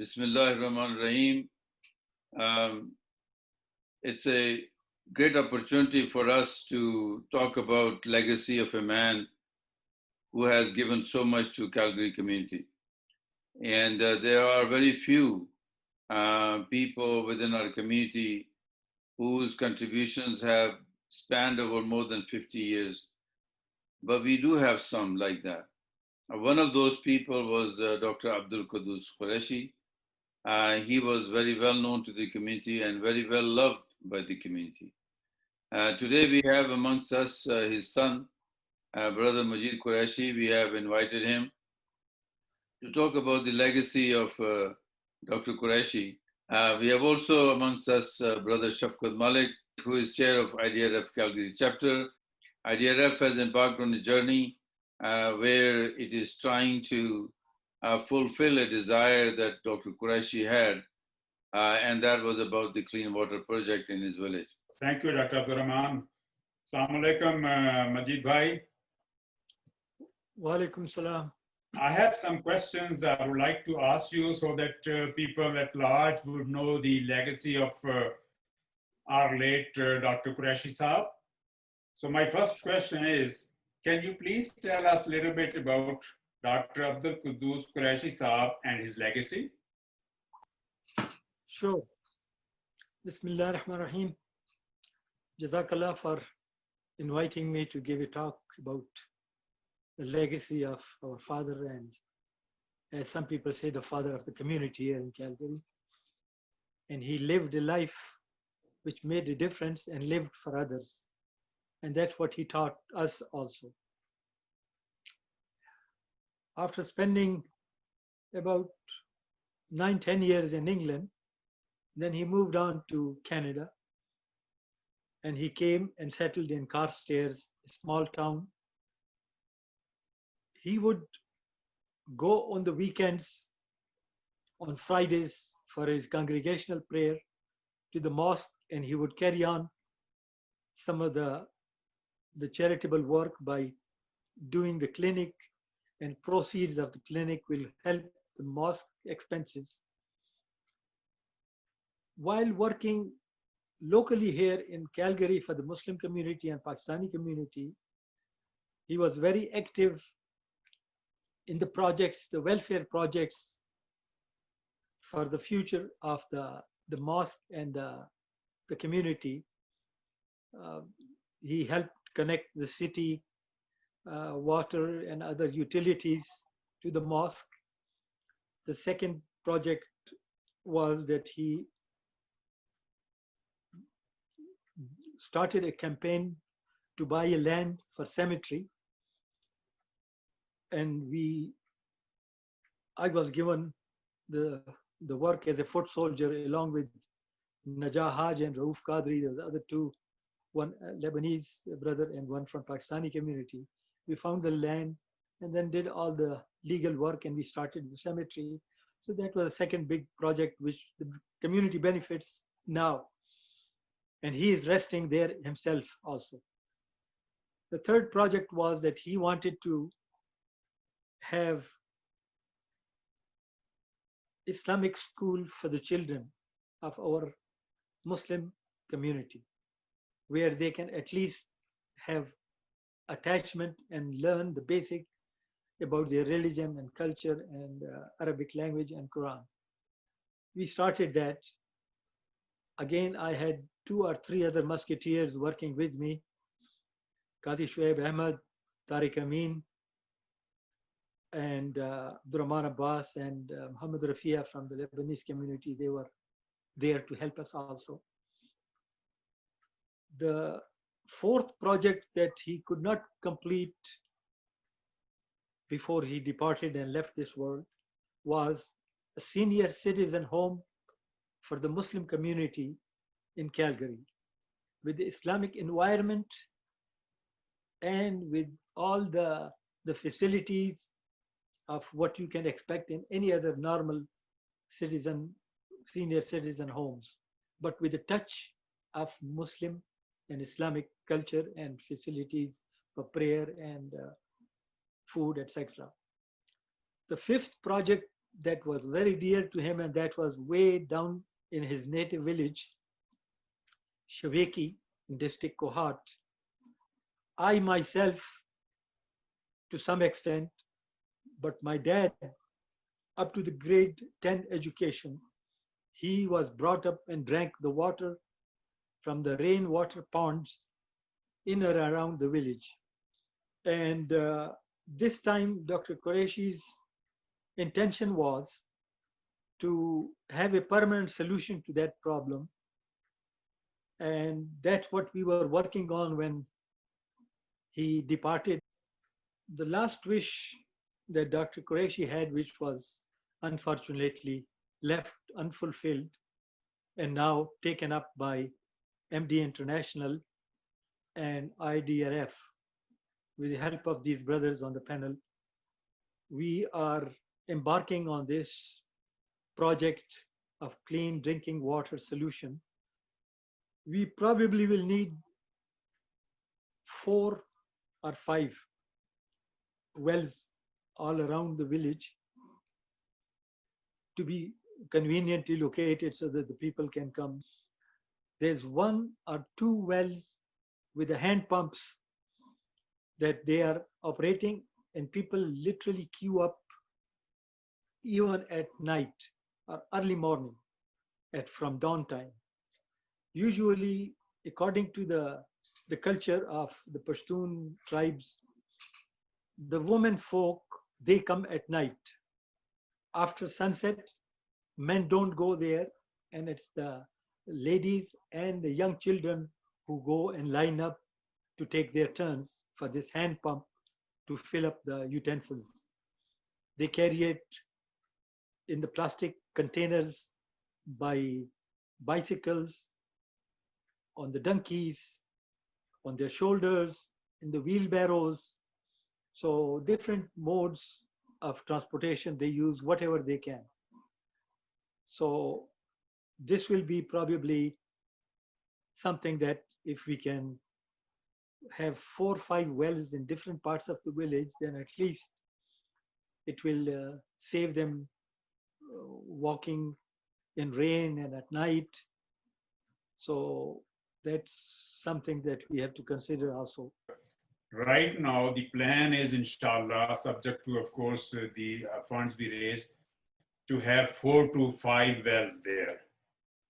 Bismillah ar-Rahman ar-Rahim. It's a great opportunity for us to talk about legacy of a man who has given so much to Calgary community. And there are very few people within our community whose contributions have spanned over more than 50 years. But we do have some like that. One of those people was Dr. A Q Qureshi. He was very well known to the community and very well loved by the community. Today we have amongst us his son, Brother Majid Qureshi. We have invited him to talk about the legacy of Dr. Qureshi. We have also amongst us Brother Shafqat Malik, who is chair of IDRF Calgary chapter. IDRF has embarked on a journey where it is trying to fulfill a desire that Dr. Qureshi had, and that was about the clean water project in his village. Thank you, Dr. Abdurrahman. Assalamu alaikum, Majid Bhai. Wa alaikum salam. I have some questions I would like to ask you so that people at large would know the legacy of our late Dr. Qureshi Saab. So my first question is, can you please tell us a little bit about Dr. Abdul Quddus Qureshi Saab and his legacy? Sure. Bismillah ar-Rahman ar-Rahim. Jazakallah for inviting me to give a talk about the legacy of our father, and as some people say, the father of the community here in Calgary. And he lived a life which made a difference and lived for others. And that's what he taught us also. After spending about 9-10 years in England, then he moved on to Canada, and he came and settled in Carstairs, a small town. He would go on the weekends, on Fridays, for his congregational prayer to the mosque, and he would carry on some of the charitable work by doing the clinic, and proceeds of the clinic will help the mosque expenses. While working locally here in Calgary for the Muslim community and Pakistani community, he was very active in the projects, the welfare projects for the future of the mosque and the community. He helped connect the city water and other utilities to the mosque. The second project was that he started a campaign to buy a land for cemetery, and I was given the work as a foot soldier along with Najah Haj and Rauf Qadri, the other two, one Lebanese brother and one from Pakistani community. We found the land and then did all the legal work, and we started the cemetery. So that was the second big project which the community benefits now. And he is resting there himself also. The third project was that he wanted to have Islamic school for the children of our Muslim community, where they can at least have attachment and learn the basic about their religion and culture and Arabic language and Quran. We started that. Again, I had 2 or 3 other musketeers working with me, Qazi Shoaib Ahmed, Tariq Amin, and Abdurrahman Abbas and Muhammad Rafia from the Lebanese community. They were there to help us also. The fourth project that he could not complete before he departed and left this world was a senior citizen home for the Muslim community in Calgary, with the Islamic environment and with all the facilities of what you can expect in any other normal senior citizen homes, but with a touch of Muslim and Islamic culture and facilities for prayer and food, etc. The fifth project that was very dear to him, and that was way down in his native village, Shaveki, in district Kohat. I myself, to some extent, but my dad, up to the grade 10 education, he was brought up and drank the water from the rainwater ponds in or around the village. And this time, Dr. Qureshi's intention was to have a permanent solution to that problem. And that's what we were working on when he departed. The last wish that Dr. Qureshi had, which was unfortunately left unfulfilled and now taken up by MD International and IDRF, with the help of these brothers on the panel, we are embarking on this project of clean drinking water solution. We probably will need 4 or 5 wells all around the village to be conveniently located so that the people can come. There's 1 or 2 wells with the hand pumps that they are operating, and people literally queue up even at night or early morning from dawn time. Usually, according to the culture of the Pashtun tribes, the women folk, they come at night. After sunset, men don't go there, and it's the ladies and the young children who go and line up to take their turns for this hand pump to fill up the utensils. They carry it in the plastic containers by bicycles, on the donkeys, on their shoulders, in the wheelbarrows. So different modes of transportation, they use whatever they can. So this will be probably something that if we can have 4 or 5 wells in different parts of the village, then at least it will save them walking in rain and at night. So that's something that we have to consider also. Right now, the plan is, inshallah, subject to, of course, the funds we raise, to have 4 to 5 wells there.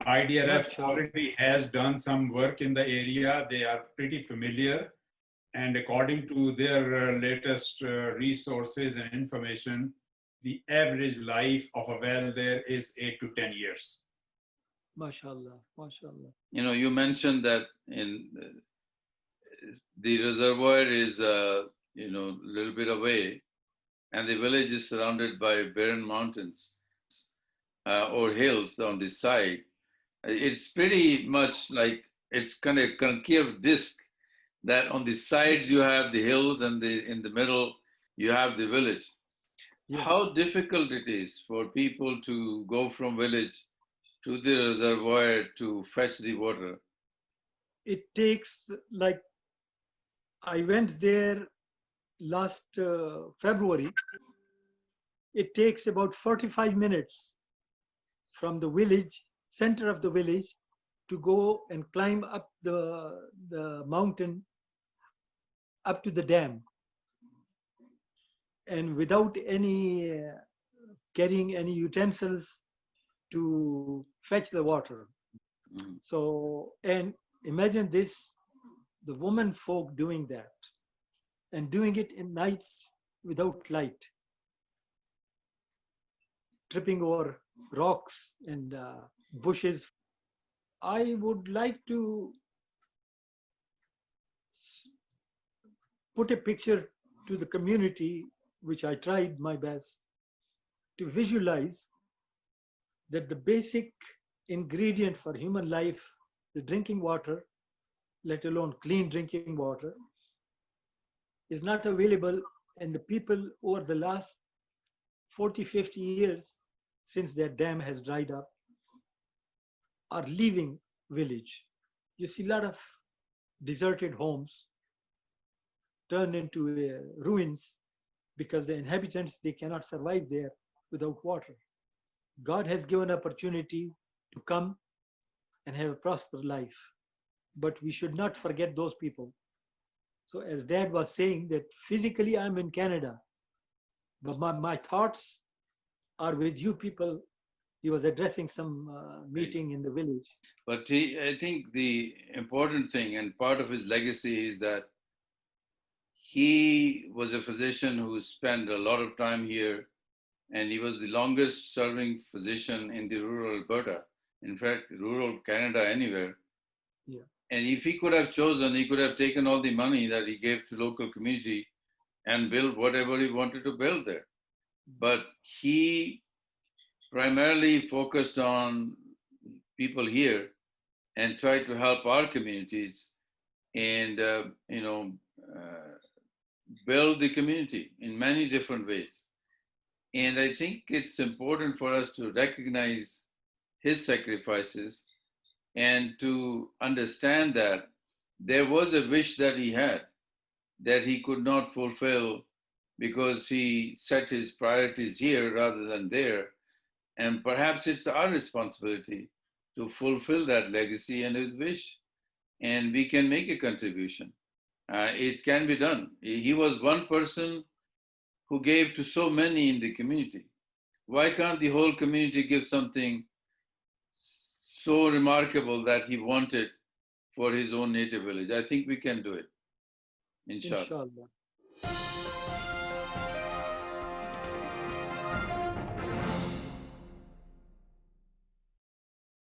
IDRF already has done some work in the area. They are pretty familiar. And according to their latest resources and information, the average life of a well there is 8 to 10 years. MashaAllah, MashaAllah. You know, you mentioned that in the reservoir is, a little bit away, and the village is surrounded by barren mountains or hills on the side. It's pretty much like it's kind of concave disc that on the sides you have the hills and in the middle you have the village. Yeah. How difficult it is for people to go from village to the reservoir to fetch the water? It takes, like, I went there last February. It takes about 45 minutes from the village, center of the village, to go and climb up the mountain up to the dam. And without any carrying any utensils to fetch the water. Mm. So, and imagine this, the women folk doing that and doing it in night without light, tripping over rocks and bushes. I would like to put a picture to the community, which I tried my best to visualize, that the basic ingredient for human life, the drinking water, let alone clean drinking water, is not available. And the people over the last 40, 50 years, since that dam has dried up, are leaving village. You see a lot of deserted homes turned into ruins because the inhabitants, they cannot survive there without water. God has given opportunity to come and have a prosperous life, but we should not forget those people. So as Dad was saying that physically I'm in Canada, but my thoughts are with you people. He was addressing some meeting in the village. But I think the important thing and part of his legacy is that he was a physician who spent a lot of time here, and he was the longest serving physician in the rural Alberta. In fact, rural Canada, anywhere. Yeah. And if he could have chosen, he could have taken all the money that he gave to local community and build whatever he wanted to build there. But he primarily focused on people here and tried to help our communities and build the community in many different ways. And I think it's important for us to recognize his sacrifices and to understand that there was a wish that he had that he could not fulfill because he set his priorities here rather than there. And perhaps it's our responsibility to fulfill that legacy and his wish, and we can make a contribution. It can be done. He was one person who gave to so many in the community. Why can't the whole community give something so remarkable that he wanted for his own native village? I think we can do it. Inshallah. Inshallah.